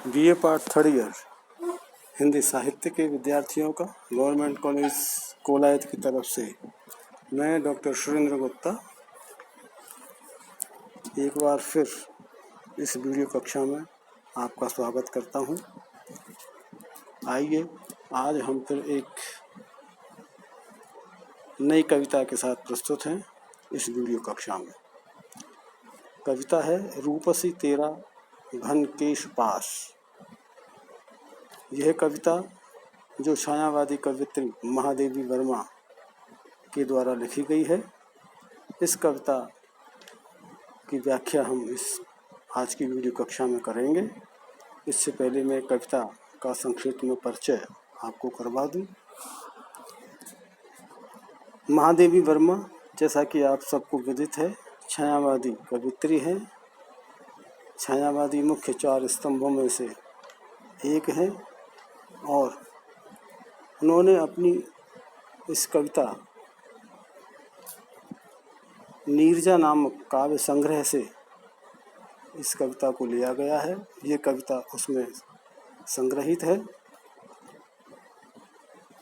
BA part third year Hindi साहित्य के विद्यार्थियों का गवर्नमेंट कॉलेज कोलायत की तरफ से मैं डॉक्टर सुरेंद्र गुप्ता एक बार फिर इस वीडियो कक्षा में आपका स्वागत करता हूं। आइए आज हम फिर एक नई कविता के साथ प्रस्तुत हैं इस वीडियो कक्षा में। कविता है रूपसी तेरा घन केश पास। यह कविता जो छायावादी कवित्री महादेवी वर्मा के द्वारा लिखी गई है। इस कविता की व्याख्या हम इस आज की वीडियो कक्षा में करेंगे। इससे पहले मैं कविता का संक्षिप्त में परिचय आपको करवा दूं। महादेवी वर्मा, जैसा कि आप सबको विदित है, छायावादी कवित्री हैं। छायावादी मुख्य 4 स्तंभों में से एक है और उन्होंने अपनी इस कविता नीरजा नामक काव्य संग्रह से इस कविता को लिया गया है। ये कविता उसमें संग्रहित है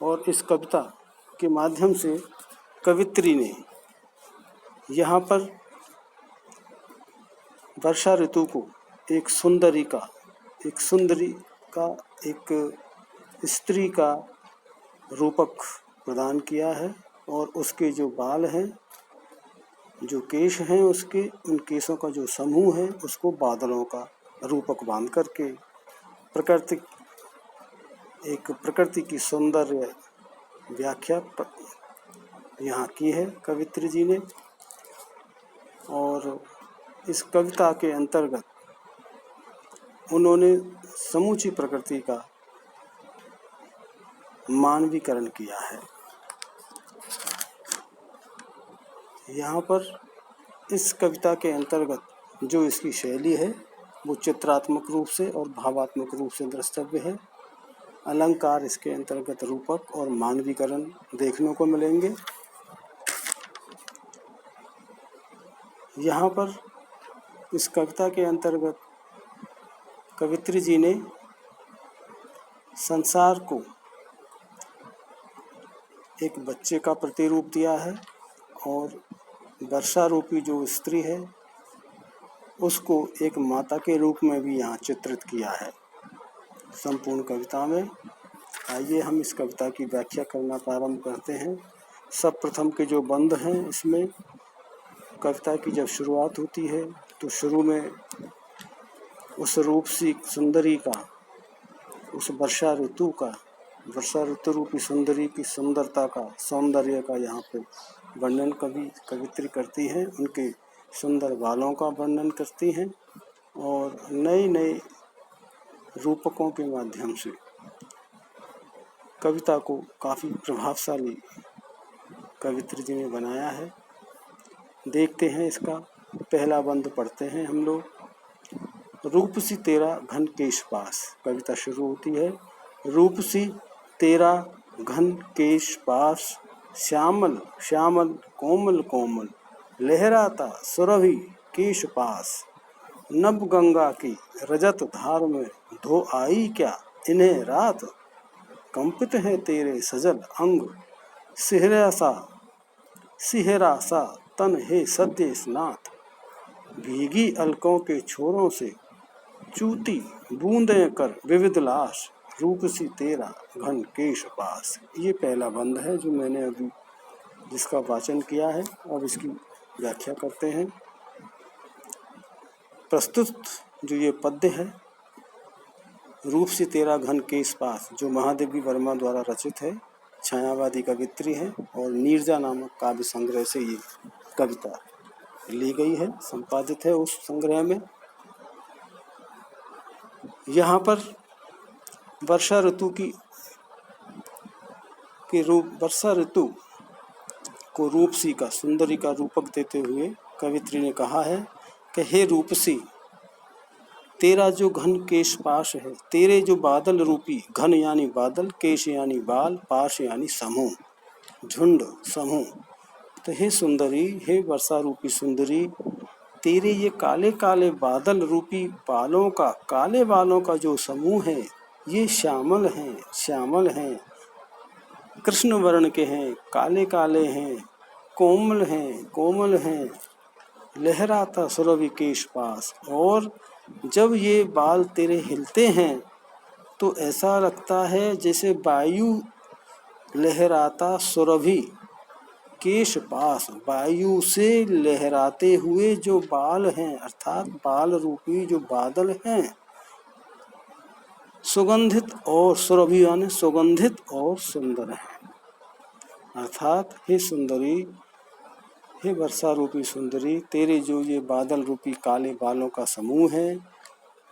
और इस कविता के माध्यम से कवित्री ने यहाँ पर वर्षा ऋतु को एक सुंदरी का एक स्त्री का रूपक प्रदान किया है और उसके जो बाल हैं, जो केश हैं, उन केशों का जो समूह है उसको बादलों का रूपक बांध करके प्रकृति की सौंदर्य व्याख्या यहाँ की है कवित्री जी ने। और इस कविता के अंतर्गत उन्होंने समूची प्रकृति का मानवीकरण किया है। यहाँ पर इस कविता के अंतर्गत जो इसकी शैली है वो चित्रात्मक रूप से और भावात्मक रूप से द्रष्टव्य है। अलंकार इसके अंतर्गत रूपक और मानवीकरण देखने को मिलेंगे। यहाँ पर इस कविता के अंतर्गत कवित्री जी ने संसार को एक बच्चे का प्रतिरूप दिया है और वर्षा रूपी जो स्त्री है उसको एक माता के रूप में भी यहाँ चित्रित किया है संपूर्ण कविता में। आइए हम इस कविता की व्याख्या करना प्रारंभ करते हैं। सब प्रथम के जो बंद हैं इसमें कविता की जब शुरुआत होती है तो शुरू में उस रूपसी सुंदरी का, उस वर्षा ऋतु रूपी सुंदरी की सौंदर्य का यहाँ पे वर्णन कवित्री करती हैं। उनके सुंदर बालों का वर्णन करती हैं और नए रूपकों के माध्यम से कविता को काफ़ी प्रभावशाली कवित्री जी ने बनाया है। देखते हैं, इसका पहला बंद पढ़ते हैं हम लोग। रूपसी तेरा घन केश पास। कविता शुरू होती है रूपसी तेरा घन केश पास, श्यामल श्यामल कोमल कोमल लहराता सुरभि केश पास, नभ गंगा की रजत धार में धो आई क्या इन्हें रात, कंपित है तेरे सजल अंग सिहरा सा तन हे सद्य स्नात, भीगी अलकों के छोरों से चूती बूंदें कर विविध लाश, रूपसी तेरा घन केश पास। ये पहला बंद है जो मैंने अभी जिसका वाचन किया है। अब इसकी व्याख्या करते हैं। प्रस्तुत जो ये पद्य है रूपसी तेरा घन केश पास, जो महादेवी वर्मा द्वारा रचित है, छायावादी कवित्री है और नीरजा नामक काव्य संग्रह से ये कविता ली गई है, संपादित है उस संग्रह में। यहाँ पर वर्षा ऋतु को रूपसी का, सुंदरी का रूपक देते हुए कवित्री ने कहा है कि हे रूपसी, तेरा जो घन केश पाश है, तेरे जो बादल रूपी, घन यानी बादल, केश यानी बाल, पाश यानी समूह, झुंड समूह। तो हे सुंदरी, हे वर्षा रूपी सुंदरी, तेरे ये काले काले बादल रूपी बालों का, काले बालों का जो समूह है ये श्यामल हैं, कृष्ण वर्ण के हैं, काले काले हैं, कोमल हैं, लहराता सुरभि केश पास। और जब ये बाल तेरे हिलते हैं तो ऐसा लगता है जैसे वायु लहराता सुरभि केश पास, वायु से लहराते हुए जो बाल हैं अर्थात बाल रूपी जो बादल हैं, सुगंधित और सुरभि यानी सुगंधित और सुंदर हैं। अर्थात हे सुंदरी, हे वर्षा रूपी सुंदरी, तेरे जो ये बादल रूपी काले बालों का समूह है,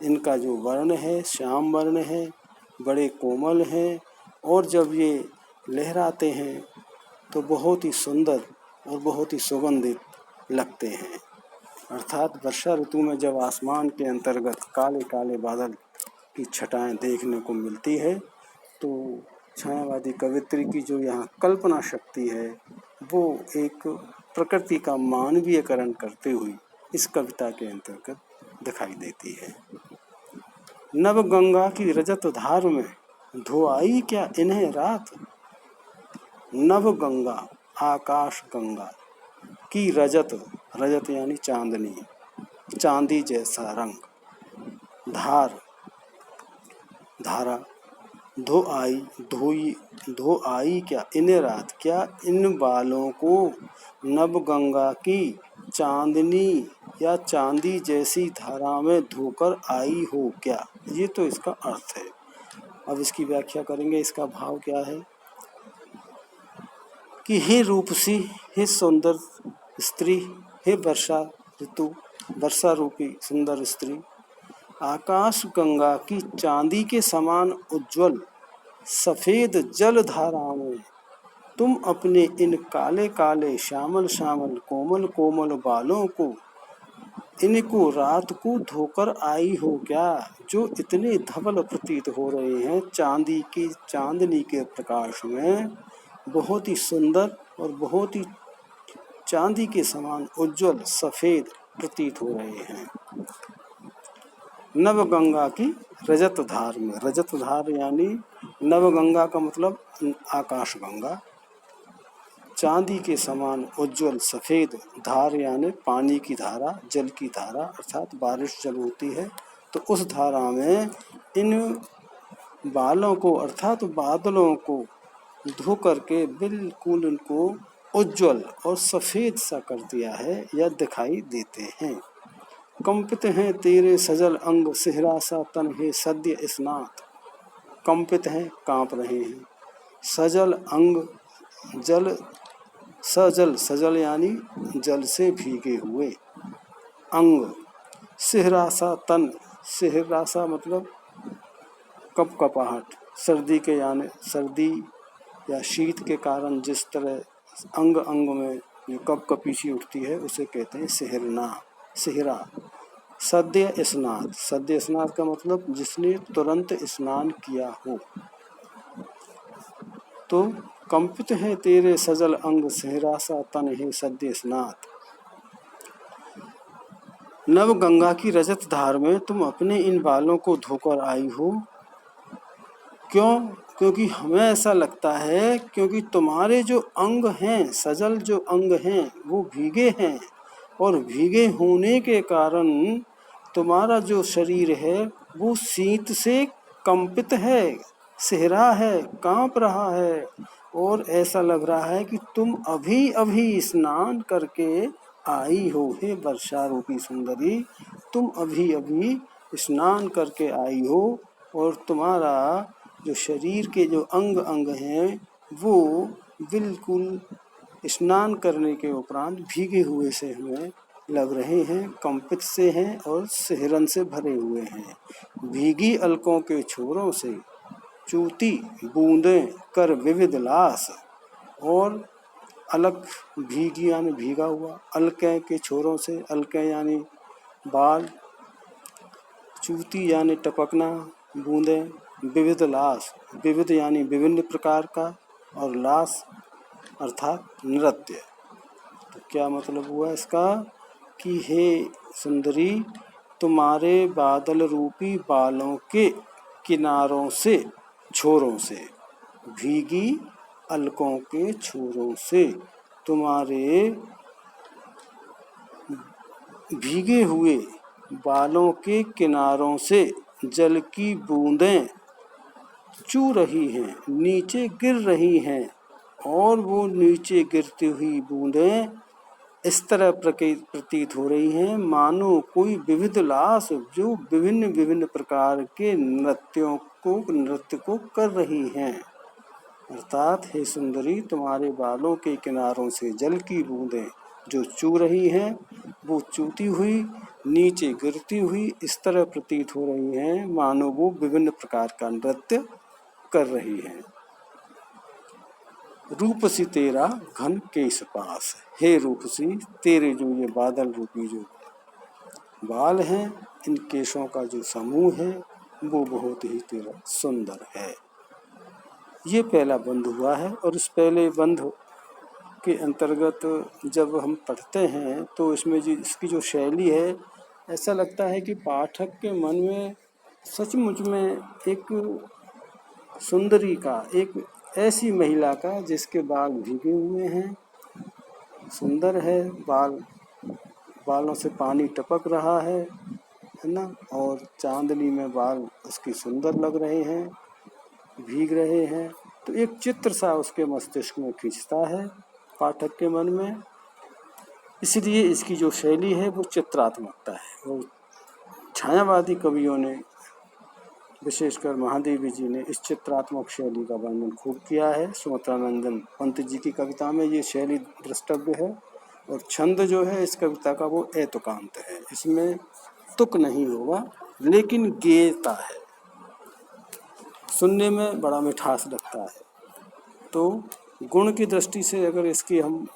इनका जो वर्ण है श्याम वर्ण है, बड़े कोमल हैं, और जब ये लहराते हैं तो बहुत ही सुंदर और बहुत ही सुगंधित लगते हैं। अर्थात वर्षा ऋतु में जब आसमान के अंतर्गत काले काले बादल की छटाएं देखने को मिलती है तो छायावादी कवित्री की जो यहाँ कल्पना शक्ति है वो एक प्रकृति का मानवीयकरण करते हुए इस कविता के अंतर्गत दिखाई देती है। नव गंगा की रजत धार में धो आई क्या इन्हें रात, नव गंगा आकाश गंगा की रजत, रजत यानी चांदनी, चांदी जैसा रंग, धार धारा, धो आई क्या इन्हें रात, क्या इन बालों को नव गंगा की चांदनी या चांदी जैसी धारा में धोकर आई हो क्या। ये तो इसका अर्थ है। अब इसकी व्याख्या करेंगे। इसका भाव क्या है कि हे रूपसी, हे सुंदर स्त्री, हे वर्षा ऋतु, वर्षा रूपी सुंदर स्त्री, आकाश गंगा की चांदी के समान उज्जवल सफेद जल धारा में तुम अपने इन काले काले श्यामल श्यामल कोमल कोमल बालों को, इनको रात को धोकर आई हो क्या, जो इतने धवल प्रतीत हो रहे हैं चांदनी के प्रकाश में, बहुत ही सुंदर और बहुत ही चांदी के समान उज्जवल सफेद प्रतीत हो रहे हैं। नव गंगा की रजत धार में, रजत धार यानी नव गंगा का मतलब आकाश गंगा, चांदी के समान उज्जवल सफेद, धार यानी पानी की धारा, जल की धारा, अर्थात बारिश जब होती है तो उस धारा में इन बालों को अर्थात बादलों को धो करके बिल्कुल इनको उज्जवल और सफेद सा कर दिया है या दिखाई देते हैं। कंपित हैं तेरे सजल अंग सिहरा सा तन है सद्य स्नात, कंपित हैं कांप रहे हैं, सजल अंग जल, सजल यानी जल से भीगे हुए, अंग, सिहरा सा तन, सिहरा सा मतलब कपकपाहट, सर्दी के यानी सर्दी या शीत के कारण जिस तरह अंग अंग में जो कपकपी सी उठती है उसे कहते हैं सिहरा। सद्य स्नात, सद्य स्नात का मतलब जिसने तुरंत स्नान किया हो। तो कंपित है तेरे सजल अंग सिहरा सा तन है सद्य स्नात, नव गंगा की रजत धार में तुम अपने इन बालों को धोकर आई हो। क्यों? क्योंकि हमें ऐसा लगता है क्योंकि तुम्हारे जो अंग हैं, सजल जो अंग हैं वो भीगे हैं, और भीगे होने के कारण तुम्हारा जो शरीर है वो शीत से कंपित है, सिहरा है, कांप रहा है, और ऐसा लग रहा है कि तुम अभी अभी स्नान करके आई हो। हे वर्षा रूपी सुंदरी, तुम अभी अभी स्नान करके आई हो, और तुम्हारा जो शरीर के जो अंग अंग हैं वो बिल्कुल स्नान करने के उपरांत भीगे हुए से हमें लग रहे हैं, कंपित से हैं और सिहरन से भरे हुए हैं। भीगी अलकों के छोरों से चूती बूंदें कर विविध लास, और अलक भीगी यानी भीगा हुआ, अलके के छोरों से, अलके यानी बाल, चूती यानी टपकना, बूंदें, विविध लास, विविध यानी विभिन्न प्रकार का, और लास अर्थात नृत्य। तो क्या मतलब हुआ इसका कि हे सुंदरी, तुम्हारे बादल रूपी बालों के किनारों से, छोरों से, भीगी अलकों के छोरों से, तुम्हारे भीगे हुए बालों के किनारों से जल की बूंदें चू रही हैं, नीचे गिर रही हैं, और वो नीचे गिरती हुई बूंदें इस तरह प्रतीत हो रही हैं मानो कोई विविध लाश जो विभिन्न विभिन्न प्रकार के नृत्य को कर रही हैं। अर्थात हे सुंदरी, तुम्हारे बालों के किनारों से जल की बूंदें जो चू रही हैं, वो चूती हुई नीचे गिरती हुई इस तरह प्रतीत हो रही हैं मानो वो विभिन्न प्रकार का नृत्य कर रही हैं। रूपसी तेरा घन केश पास, हे रूपसी, तेरे जो ये बादल रूपी जो बाल हैं, इन केशों का जो समूह है वो बहुत ही तेरा सुंदर है। ये पहला बंध हुआ है, और इस पहले बंध के अंतर्गत जब हम पढ़ते हैं तो इसमें इसकी जो शैली है, ऐसा लगता है कि पाठक के मन में सचमुच में एक सुंदरी का, एक ऐसी महिला का जिसके बाल भीगे हुए हैं, सुंदर है, बालों से पानी टपक रहा है ना, और चांदनी में बाल उसकी सुंदर लग रहे हैं, भीग रहे हैं। तो एक चित्र सा उसके मस्तिष्क में खींचता है पाठक के मन में, इसलिए इसकी जो शैली है वो चित्रात्मकता है। और छायावादी कवियों ने, विशेषकर महादेवी जी ने, इस चित्रात्मक शैली का वर्णन खूब किया है। सुमित्रानंदन पंत जी की कविता में ये शैली द्रष्टव्य है, और छंद जो है इस कविता का वो एतुकांत है, इसमें तुक नहीं होगा, लेकिन गेयता है, सुनने में बड़ा मिठास लगता है। तो गुण की दृष्टि से अगर इसकी हम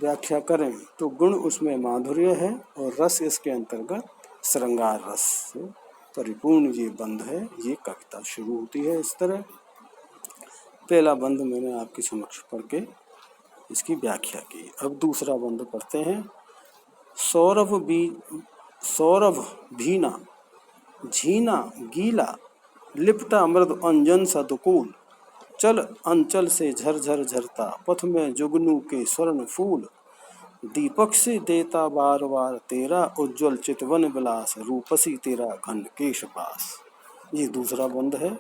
व्याख्या करें तो गुण उसमें माधुर्य है, और रस इसके अंतर्गत श्रृंगार रस से परिपूर्ण ये बंध है। ये कविता शुरू होती है इस तरह। पहला बंध मैंने आपके समक्ष पढ़ के इसकी व्याख्या की। अब दूसरा बंध पढ़ते हैं। सौरभ भीना झीना गीला, लिपटा मृद अंजन सा दुकूल, चल अंचल से झरझर झरता, पथ में जुगनू के स्वर्ण फूल, दीपक से देता बार बार तेरा, उज्ज्वल चितवन विलास, रूपसी तेरा घन केश पास। ये दूसरा बंध है।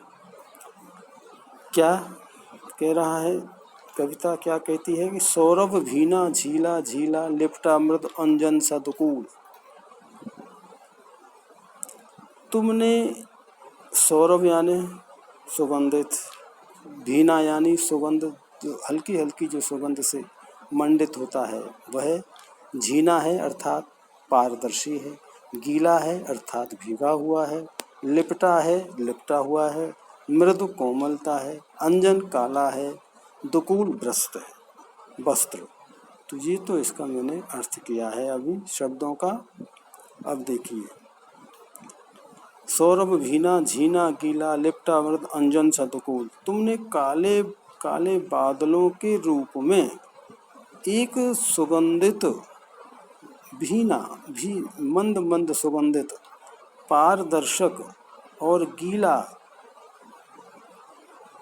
क्या कह रहा है कविता, क्या कहती है कि सौरभ भीना झीला झीला, लिपटा मृद अंजन सा दुकूल। तुमने सौरभ यानी सुगंधित, भीना यानी सुगंध, जो हल्की हल्की जो सुगंध से मंडित होता है वह, झीना है अर्थात पारदर्शी है, गीला है अर्थात भीगा हुआ है, लिपटा है लिपटा हुआ है, मृदु कोमलता है, अंजन काला है, दुकूल ब्रस्त है वस्त्र। तो ये तो इसका मैंने अर्थ किया है अभी शब्दों का। अब देखिए, सौरभ भीना झीना गीला, लिपटा मृद अंजन सा दुकूल। तुमने काले काले बादलों के रूप में एक सुगंधित, भीना भी मंद मंद सुगंधित, पारदर्शक और गीला,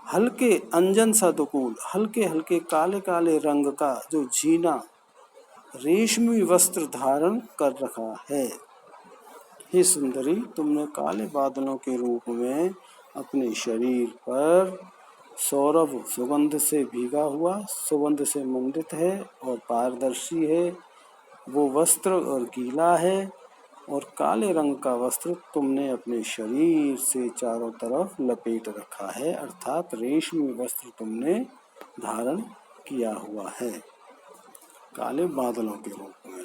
हल्के अंजन सा दुकूल, हल्के हल्के काले काले रंग का जो झीना रेशमी वस्त्र धारण कर रखा है। हे सुंदरी, तुमने काले बादलों के रूप में अपने शरीर पर सौरभ, सुगंध से भीगा हुआ, सुगंध से मंडित है और पारदर्शी है वो वस्त्र, और गीला है, और काले रंग का वस्त्र तुमने अपने शरीर से चारों तरफ लपेट रखा है, अर्थात रेशमी वस्त्र तुमने धारण किया हुआ है काले बादलों के रूप में।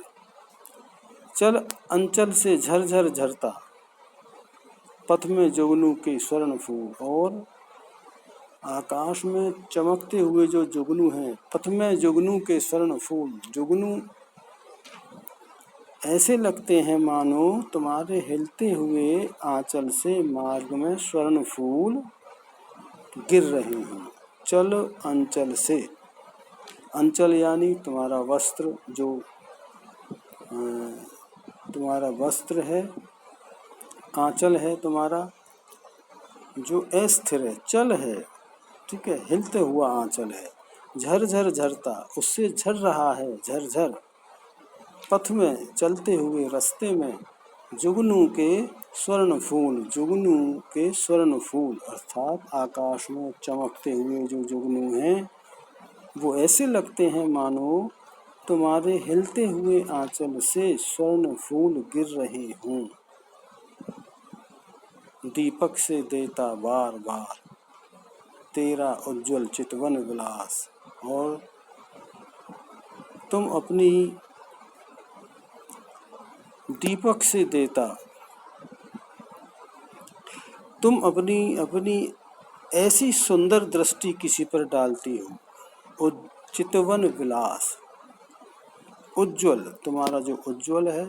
चल अंचल से झरझर झरता, पथ में जुगनू के स्वर्ण फूल, और आकाश में चमकते हुए जो जुगनू हैं, पथ में जुगनू के स्वर्ण फूल। जुगनू ऐसे लगते हैं मानो तुम्हारे हिलते हुए आंचल से मार्ग में स्वर्ण फूल गिर रहे हैं। चल अंचल से, अंचल यानी तुम्हारा वस्त्र जो तुम्हारा वस्त्र है, आंचल है तुम्हारा जो अस्थिर है, चल है, ठीक है, हिलते हुआ आंचल है। झरझर झरता, उससे झर रहा है झरझर, पथ में चलते हुए रास्ते में। जुगनू के स्वर्ण फूल, जुगनू के स्वर्ण फूल अर्थात आकाश में चमकते हुए जो जुगनू हैं वो ऐसे लगते हैं मानो तुम्हारे हिलते हुए आंचल से स्वर्ण फूल गिर रहे हों। दीपक से देता बार बार तेरा उज्ज्वल चितवन विलास। और तुम अपनी दीपक से देता, तुम अपनी ऐसी सुंदर दृष्टि किसी पर डालती हो। चितवन विलास, उज्ज्वल, तुम्हारा जो उज्ज्वल है,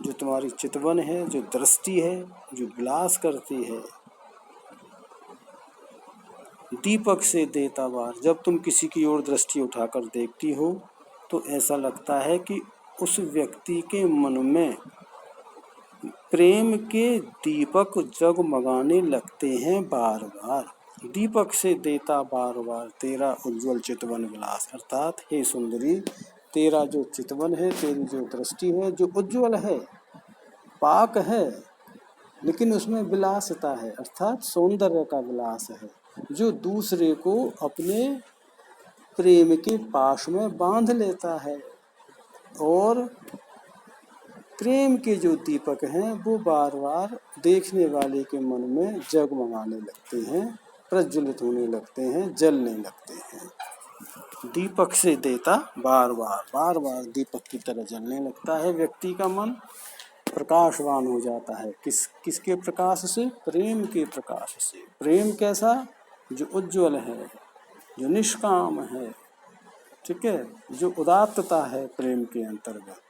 जो तुम्हारी चितवन है, जो दृष्टि है, जो विलास करती है। दीपक से देता बार, जब तुम किसी की ओर दृष्टि उठाकर देखती हो तो ऐसा लगता है कि उस व्यक्ति के मन में प्रेम के दीपक जगमगाने लगते हैं बार बार। दीपक से देता बार बार तेरा उज्ज्वल चितवन विलास अर्थात हे सुंदरी, तेरा जो चितवन है, तेरी जो दृष्टि है, जो उज्ज्वल है, पाक है, लेकिन उसमें विलासता है अर्थात सौंदर्य का विलास है, जो दूसरे को अपने प्रेम के पाश में बांध लेता है। और प्रेम के जो दीपक हैं वो बार बार देखने वाले के मन में जगमगाने लगते हैं, प्रज्वलित होने लगते हैं, जलने लगते हैं। दीपक से देता बार बार दीपक की तरह जलने लगता है व्यक्ति का मन, प्रकाशवान हो जाता है। किसके प्रकाश से? प्रेम के प्रकाश से। प्रेम कैसा? जो उज्ज्वल है, जो निष्काम है, ठीक है, जो उदात्तता है प्रेम के अंतर्गत।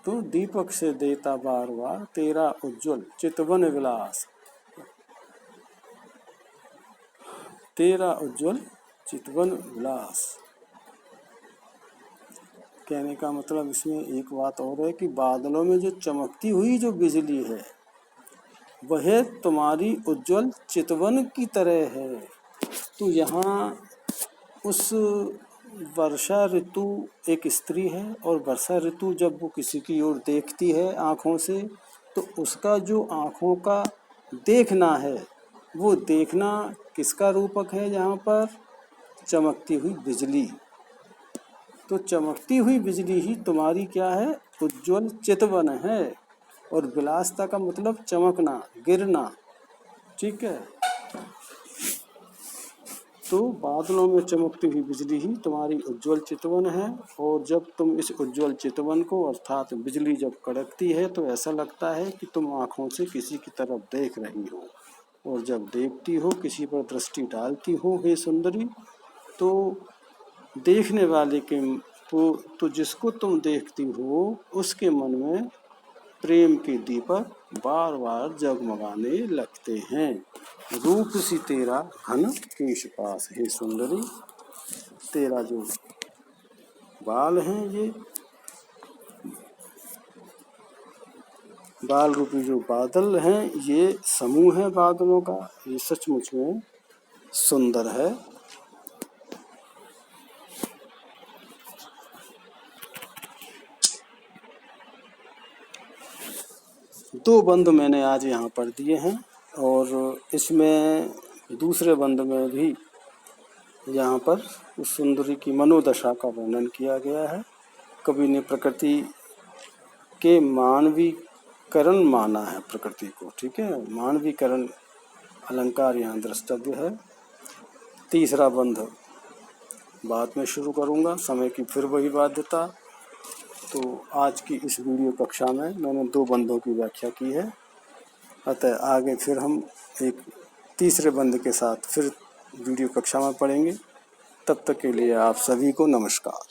तो दीपक से देता बार बार तेरा उज्ज्वल चितवन विलास, तेरा उज्ज्वल चितवन विलास। कहने का मतलब इसमें एक बात और है कि बादलों में जो चमकती हुई जो बिजली है वह तुम्हारी उज्ज्वल चितवन की तरह है। तो यहाँ उस वर्षा ऋतु एक स्त्री है और वर्षा ऋतु जब वो किसी की ओर देखती है आँखों से तो उसका जो आँखों का देखना है वो देखना किसका रूपक है? यहाँ पर चमकती हुई बिजली। तो चमकती हुई बिजली ही तुम्हारी क्या है? उज्ज्वल चितवन है। और विलासता का मतलब चमकना, गिरना, ठीक है। तो बादलों में चमकती हुई बिजली ही तुम्हारी उज्ज्वल चितवन है। और जब तुम इस उज्ज्वल चितवन को अर्थात बिजली जब कड़कती है तो ऐसा लगता है कि तुम आँखों से किसी की तरफ देख रही हो। और जब देखती हो, किसी पर दृष्टि डालती हो हे सुंदरी, तो देखने वाले के तो जिसको तुम देखती हो उसके मन में प्रेम के दीपक बार बार जगमगाने लगते हैं। रूप सी तेरा घन केश पास, हे सुंदरी, तेरा जो बाल हैं, ये बाल रूपी जो बादल हैं, ये समूह है बादलों का, ये सचमुच में सुंदर है। दो बंद मैंने आज यहाँ पर दिए हैं और इसमें दूसरे बंद में भी यहाँ पर उस सुंदरी की मनोदशा का वर्णन किया गया है। कवि ने प्रकृति के मानवीकरण माना है प्रकृति को, ठीक है, मानवीकरण अलंकार यहाँ द्रष्टव्य है। तीसरा बंध बाद में शुरू करूँगा, समय की फिर वही बाध्यता। तो आज की इस वीडियो कक्षा में मैंने दो बंधों की व्याख्या की है, अतः आगे फिर हम एक तीसरे बंध के साथ फिर वीडियो कक्षा में पढ़ेंगे। तब तक के लिए आप सभी को नमस्कार।